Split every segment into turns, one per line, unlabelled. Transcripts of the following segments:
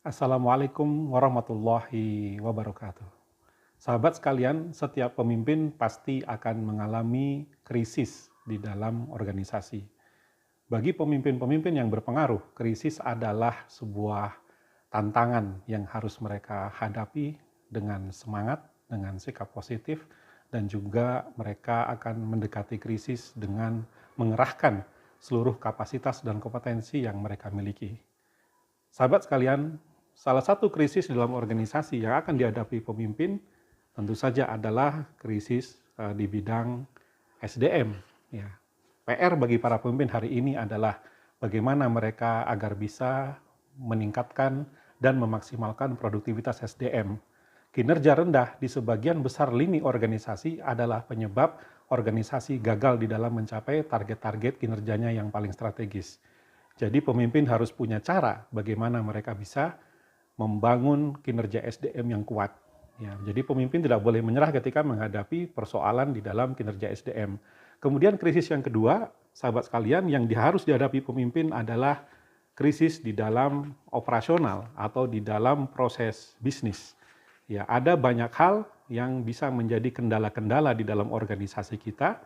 Assalamualaikum warahmatullahi wabarakatuh. Sahabat sekalian, setiap pemimpin pasti akan mengalami krisis di dalam organisasi. Bagi pemimpin-pemimpin yang berpengaruh, krisis adalah sebuah tantangan yang harus mereka hadapi dengan semangat, dengan sikap positif, dan juga mereka akan mendekati krisis dengan mengerahkan seluruh kapasitas dan kompetensi yang mereka miliki. Sahabat sekalian, salah satu krisis dalam organisasi yang akan dihadapi pemimpin tentu saja adalah krisis di bidang SDM. Ya. PR bagi para pemimpin hari ini adalah bagaimana mereka agar bisa meningkatkan dan memaksimalkan produktivitas SDM. Kinerja rendah di sebagian besar lini organisasi adalah penyebab organisasi gagal di dalam mencapai target-target kinerjanya yang paling strategis. Jadi pemimpin harus punya cara bagaimana mereka bisa membangun kinerja SDM yang kuat. Ya, jadi pemimpin tidak boleh menyerah ketika menghadapi persoalan di dalam kinerja SDM. Kemudian krisis yang kedua, sahabat sekalian, yang harus dihadapi pemimpin adalah krisis di dalam operasional atau di dalam proses bisnis. Ya, ada banyak hal yang bisa menjadi kendala-kendala di dalam organisasi kita.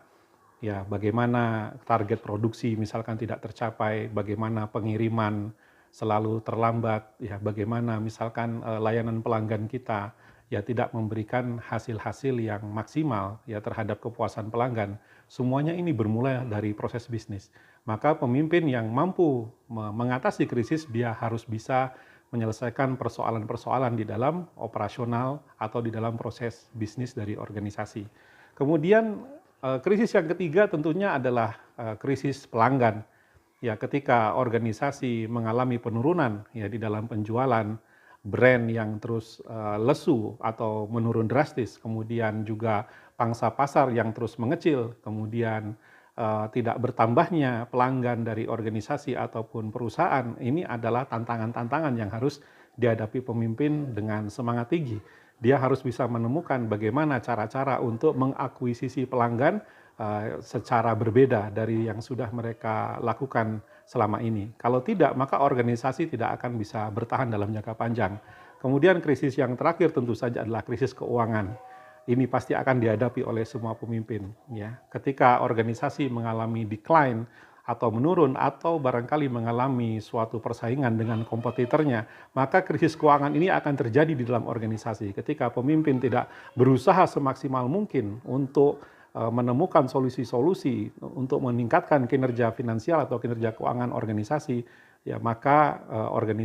Ya, bagaimana target produksi misalkan tidak tercapai, bagaimana pengiriman selalu terlambat, ya bagaimana misalkan layanan pelanggan kita ya tidak memberikan hasil-hasil yang maksimal ya terhadap kepuasan pelanggan. Semuanya ini bermula dari proses bisnis. Maka pemimpin yang mampu mengatasi krisis, dia harus bisa menyelesaikan persoalan-persoalan di dalam operasional atau di dalam proses bisnis dari organisasi. Kemudian krisis yang ketiga tentunya adalah krisis pelanggan. Ya, ketika organisasi mengalami penurunan ya di dalam penjualan, brand yang terus lesu atau menurun drastis, kemudian juga pangsa pasar yang terus mengecil, kemudian tidak bertambahnya pelanggan dari organisasi ataupun perusahaan, ini adalah tantangan-tantangan yang harus dihadapi pemimpin dengan semangat tinggi. Dia harus bisa menemukan bagaimana cara-cara untuk mengakuisisi pelanggan secara berbeda dari yang sudah mereka lakukan selama ini. Kalau tidak, maka organisasi tidak akan bisa bertahan dalam jangka panjang. Kemudian krisis yang terakhir tentu saja adalah krisis keuangan. Ini pasti akan dihadapi oleh semua pemimpin. Ya. Ketika organisasi mengalami decline atau menurun atau barangkali mengalami suatu persaingan dengan kompetitornya, maka krisis keuangan ini akan terjadi di dalam organisasi. Ketika pemimpin tidak berusaha semaksimal mungkin untuk menemukan solusi-solusi untuk meningkatkan kinerja finansial atau kinerja keuangan organisasi, ya maka organisasi